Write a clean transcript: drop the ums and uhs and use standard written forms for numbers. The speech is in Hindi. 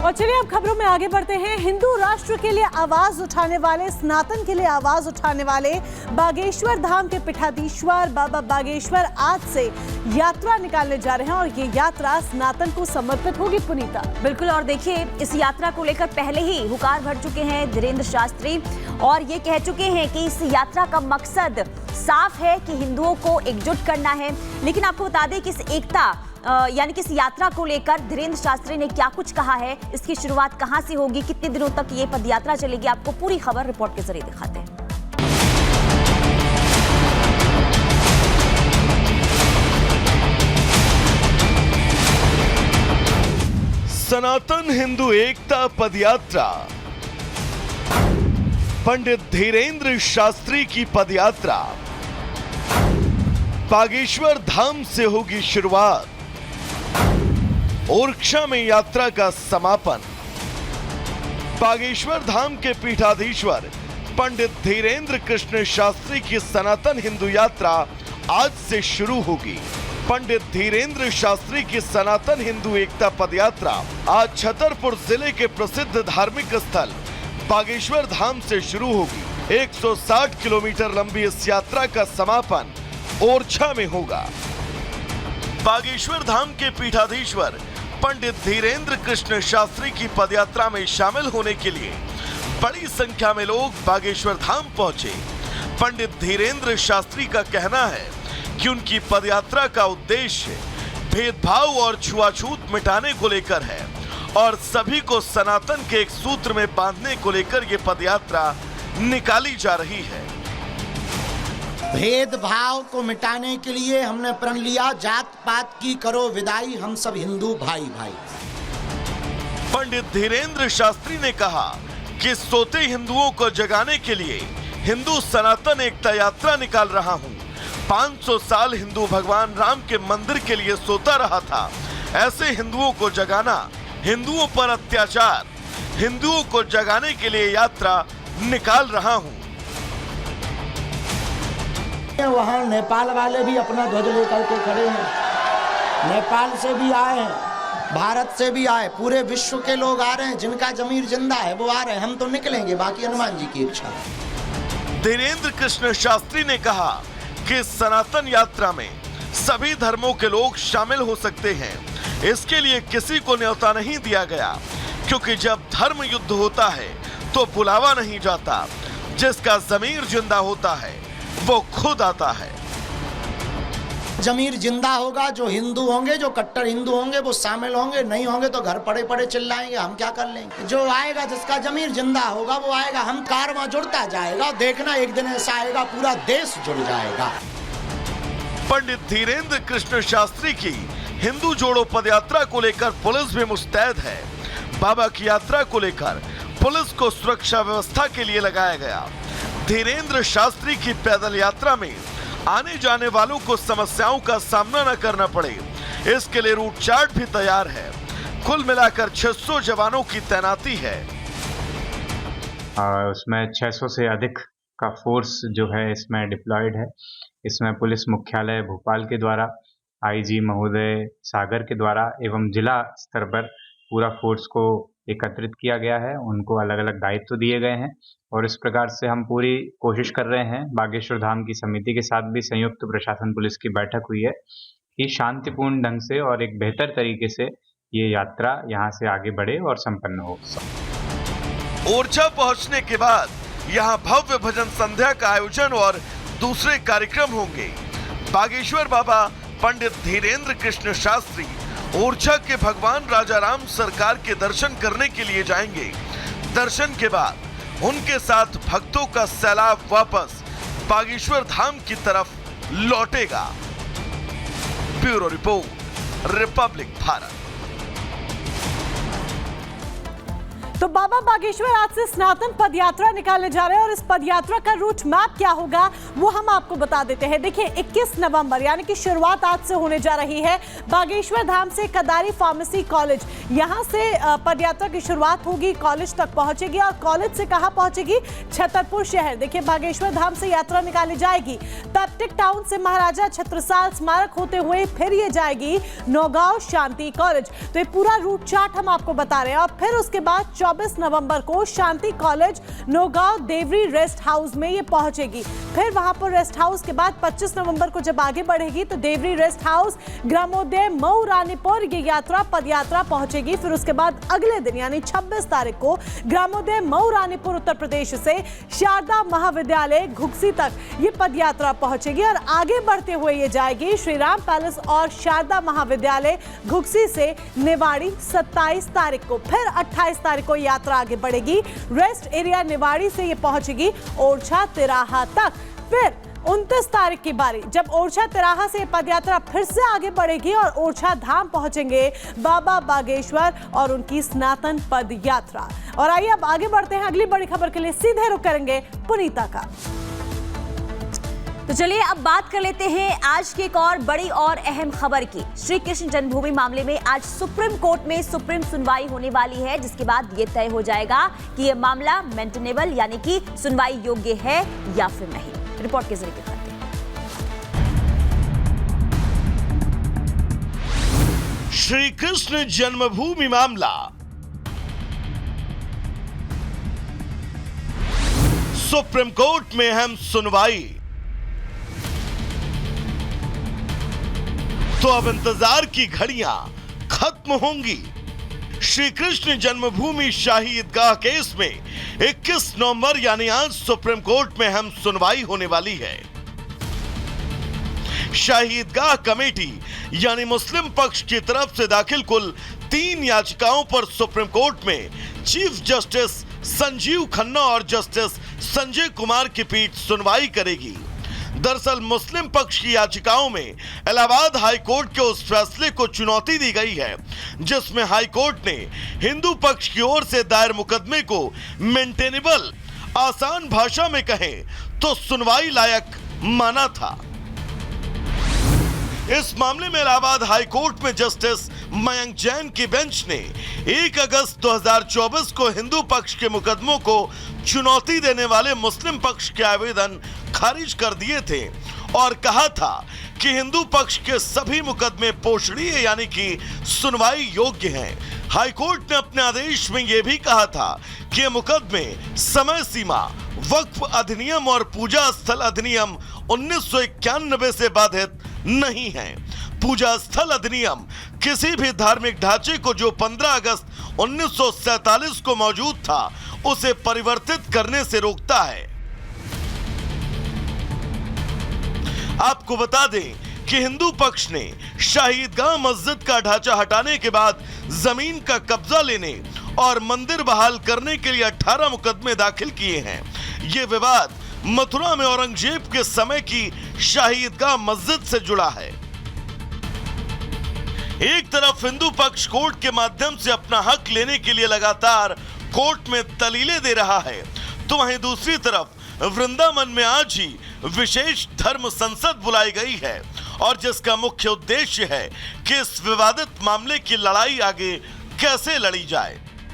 और चलिए अब खबरों में आगे बढ़ते हैं। हिंदू राष्ट्र के लिए आवाज उठाने वाले, सनातन के लिए आवाज उठाने वाले बागेश्वर धाम के पीठाधीश्वर बाबा बागेश्वर आज से यात्रा निकालने जा रहे हैं और ये यात्रा सनातन को समर्पित होगी। पुनीता बिल्कुल, और देखिए इस यात्रा को लेकर पहले ही हुकार भर चुके हैं धीरेंद्र शास्त्री और ये कह चुके हैं कि इस यात्रा का मकसद साफ है कि हिंदुओं को एकजुट करना है। लेकिन आपको बता दें कि इस एकता यानी कि इस यात्रा को लेकर धीरेंद्र शास्त्री ने क्या कुछ कहा है, इसकी शुरुआत कहां से होगी, कितने दिनों तक ये पदयात्रा चलेगी, आपको पूरी खबर रिपोर्ट के जरिए दिखाते हैं। सनातन हिंदू एकता पदयात्रा, पंडित धीरेंद्र शास्त्री की पदयात्रा बागेश्वर धाम से होगी शुरुआत, ओरछा में यात्रा का समापन। बागेश्वर धाम के पीठाधीश्वर पंडित धीरेंद्र कृष्ण शास्त्री की सनातन हिंदू यात्रा आज से शुरू होगी। पंडित धीरेंद्र शास्त्री की सनातन हिंदू एकता पदयात्रा आज छतरपुर जिले के प्रसिद्ध धार्मिक स्थल बागेश्वर धाम से शुरू होगी। 160 किलोमीटर लंबी इस यात्रा का समापन ओरछा में होगा। बागेश्वर धाम के पीठाधीश्वर पंडित धीरेंद्र कृष्ण शास्त्री की पदयात्रा में शामिल होने के लिए बड़ी संख्या में लोग बागेश्वर धाम पहुंचे। पंडित धीरेंद्र शास्त्री का कहना है कि उनकी पदयात्रा का उद्देश्य भेदभाव और छुआछूत मिटाने को लेकर है और सभी को सनातन के एक सूत्र में बांधने को लेकर ये पदयात्रा निकाली जा रही है। भेदभाव को मिटाने के लिए हमने प्रण लिया, जात पात की करो विदाई, हम सब हिंदू भाई भाई। पंडित धीरेंद्र शास्त्री ने कहा कि सोते हिंदुओं को जगाने के लिए हिंदू सनातन एकता यात्रा निकाल रहा हूं। 500 साल हिंदू भगवान राम के मंदिर के लिए सोता रहा था। ऐसे हिंदुओं को जगाना, हिंदुओं पर अत्याचार, हिंदुओं को जगाने के लिए यात्रा निकाल रहा हूं। वहाँ नेपाल वाले भी अपना ध्वज लेकर के खड़े हैं, नेपाल से भी आए हैं, भारत से भी आए, पूरे विश्व के लोग आ रहे हैं। जिनका जमीर जिंदा है वो आ रहे हैं, हम तो निकलेंगे, बाकी हनुमान जी की इच्छा है। धीरेंद्र कृष्ण शास्त्री ने कहा कि सनातन यात्रा में सभी धर्मों के लोग शामिल हो सकते हैं। इसके लिए किसी को न्योता नहीं दिया गया, क्योंकि जब धर्म युद्ध होता है तो बुलावा नहीं जाता। जिसका जमीर जिंदा होता है वो खुद आता है। जमीर जिंदा होगा, जो हिंदू होंगे, जो कट्टर हिंदू होंगे वो शामिल होंगे, नहीं होंगे तो घर पड़े पड़े चिल्लाएंगे, हम क्या कर लेंगे। जो आएगा, जिसका जमीर जिंदा होगा वो आएगा, हम कारवां जुड़ता जाएगा। देखना एक दिन ऐसा आएगा पूरा देश जुड़ जाएगा। पंडित धीरेंद्र कृष्ण शास्त्री की हिंदू जोड़ो पदयात्रा को लेकर पुलिस भी मुस्तैद है। बाबा की यात्रा को लेकर पुलिस को सुरक्षा व्यवस्था के लिए लगाया गया। धीरेंद्र शास्त्री की पैदल यात्रा में आने जाने वालों को समस्याओं का सामना न करना पड़े, इसके लिए रूट चार्ट भी तैयार है। कुल मिलाकर 600 जवानों की तैनाती है। उसमें 600 से अधिक का फोर्स जो है इसमें डिप्लॉयड है। इसमें पुलिस मुख्यालय भोपाल के द्वारा, आईजी महोदय सागर के द्वारा एवं जिला स्तर पर पूरा फोर्स को एकत्रित किया गया है। उनको अलग अलग दायित्व दिए गए हैं और इस प्रकार से हम पूरी कोशिश कर रहे हैं। बागेश्वर धाम की समिति के साथ भी संयुक्त प्रशासन पुलिस की बैठक हुई है कि शांतिपूर्ण ढंग से और एक बेहतर तरीके से ये यात्रा यहाँ से आगे बढ़े और संपन्न हो। ओरछा पहुंचने के बाद यहाँ भव्य भजन संध्या का आयोजन और दूसरे कार्यक्रम होंगे। बागेश्वर बाबा पंडित धीरेंद्र कृष्ण शास्त्री ओरछा के भगवान राजा राम सरकार के दर्शन करने के लिए जाएंगे। दर्शन के बाद उनके साथ भक्तों का सैलाब वापस बागेश्वर धाम की तरफ लौटेगा। Bureau report, Republic Bharat. तो बाबा बागेश्वर आज से सनातन पदयात्रा निकालने जा रहे हैं और इस पदयात्रा का रूट मैप क्या होगा वो हम आपको बता देते हैं। देखिए 21 नवंबर यानी कि शुरुआत आज से होने जा रही है। बागेश्वर धाम से कदारी फार्मेसी कॉलेज, यहां से पदयात्रा की शुरुआत होगी, कॉलेज तक पहुंचेगी और कॉलेज से कहां पहुंचेगी? छतरपुर शहर। देखिए बागेश्वर धाम से यात्रा निकाली जाएगी, पैप्टिक टाउन से महाराजा छत्रसाल स्मारक होते हुए फिर ये जाएगी नौगांव शांति कॉलेज। तो ये पूरा रूट चार्ट हम आपको बता रहे हैं। और फिर उसके बाद 24 नवंबर को Shanti college Naugaon Deori rest house में ये पहुंचेगी। फिर वहां पर रेस्ट हाउस के बाद 25 नवंबर को जब आगे बढ़ेगी तो देवरी रेस्ट हाउस, ग्रामोदय, मऊ, रानीपुर ये यात्रा पदयात्रा पहुंचेगी। फिर उसके बाद अगले दिन यानी 26 तारीख को ग्रामोदय, मऊ, रानीपुर उत्तर प्रदेश से शारदा महाविद्यालय घुक्सी तक ये पदयात्रा पहुंचेगी और आगे बढ़ते हुए ये जाएगी श्री राम पैलेस और शारदा महाविद्यालय घुक्सी से निवाड़ी 27 तारीख को। फिर 28 तारीख को यात्रा आगे बढ़ेगी, रेस्ट एरिया निवाड़ी से ये पहुंचेगी ओरछा तिराहा तक। फिर 29 तारीख की बारी जब ओरछा तिराहा से पदयात्रा फिर से आगे बढ़ेगी और ओरछा धाम पहुंचेंगे बाबा बागेश्वर और उनकी सनातन पद यात्रा। और आइए अब आगे बढ़ते हैं, अगली बड़ी खबर के लिए सीधे रुख करेंगे पुनीता का। तो चलिए अब बात कर लेते हैं आज की एक और बड़ी और अहम खबर की। श्री कृष्ण जन्मभूमि मामले में आज सुप्रीम कोर्ट में सुप्रीम सुनवाई होने वाली है, जिसके बाद ये तय हो जाएगा कि यह मामला मेंटेनेबल यानी कि सुनवाई योग्य है या फिर नहीं। रिपोर्ट के जरिए दिखाते हैं। श्री कृष्ण जन्मभूमि मामला सुप्रीम कोर्ट में अहम सुनवाई। तो अब इंतजार की घड़ियां खत्म होंगी। श्री कृष्ण जन्मभूमि शाही ईदगाह केस में 21 नवंबर यानी आज सुप्रीम कोर्ट में अहम सुनवाई होने वाली है। शाही ईदगाह कमेटी यानी मुस्लिम पक्ष की तरफ से दाखिल कुल 3 याचिकाओं पर सुप्रीम कोर्ट में चीफ जस्टिस संजीव खन्ना और जस्टिस संजय कुमार की पीठ सुनवाई करेगी। दरअसल मुस्लिम पक्ष की याचिकाओं में इलाहाबाद हाई कोर्ट के उस फैसले को चुनौती दी गई है जिसमें हाई कोर्ट ने हिंदू पक्ष की ओर से दायर मुकदमे को मेंटेनेबल, आसान भाषा में कहें तो सुनवाई लायक माना था। इस मामले में इलाहाबाद हाई कोर्ट में जस्टिस मयंक जैन की बेंच ने 1 अगस्त 2024 को हिंदू पक्ष के मुकदमों को चुनौती देने वाले मुस्लिम पक्ष के आवेदन खारिज कर दिए थे और कहा था कि हिंदू पक्ष के सभी मुकदमे पोषणीय यानी कि सुनवाई योग्य हैं। हाई कोर्ट ने अपने आदेश में यह भी कहा था कि ये मुकदमे समय सीमा, वक्फ अधिनियम और पूजा स्थल अधिनियम 1991 से बाधित नहीं है। पूजा स्थल अधिनियम किसी भी धार्मिक ढांचे को जो 15 अगस्त 1947 को मौजूद था उसे परिवर्तित करने से रोकता है। आपको बता दें कि हिंदू पक्ष ने शाही ईदगाह मस्जिद का ढांचा हटाने के बाद जमीन का कब्जा लेने और मंदिर बहाल करने के लिए 18 मुकदमे दाखिल किए हैं। ये विवाद मथुरा में औरंगजेब के समय की शाही ईदगाह मस्जिद से जुड़ा है। एक तरफ हिंदू पक्ष कोर्ट के माध्यम से अपना हक लेने के लिए लगातार कोर्ट में दलीलें दे रहा है, तो वहीं दूसरी तरफ वृंदावन में आज ही विशेष धर्म संसद बुलाई गई है और जिसका मुख्य उद्देश्य है कि इस विवादित मामले की लड़ाई आगे कैसे लड़ी जाए।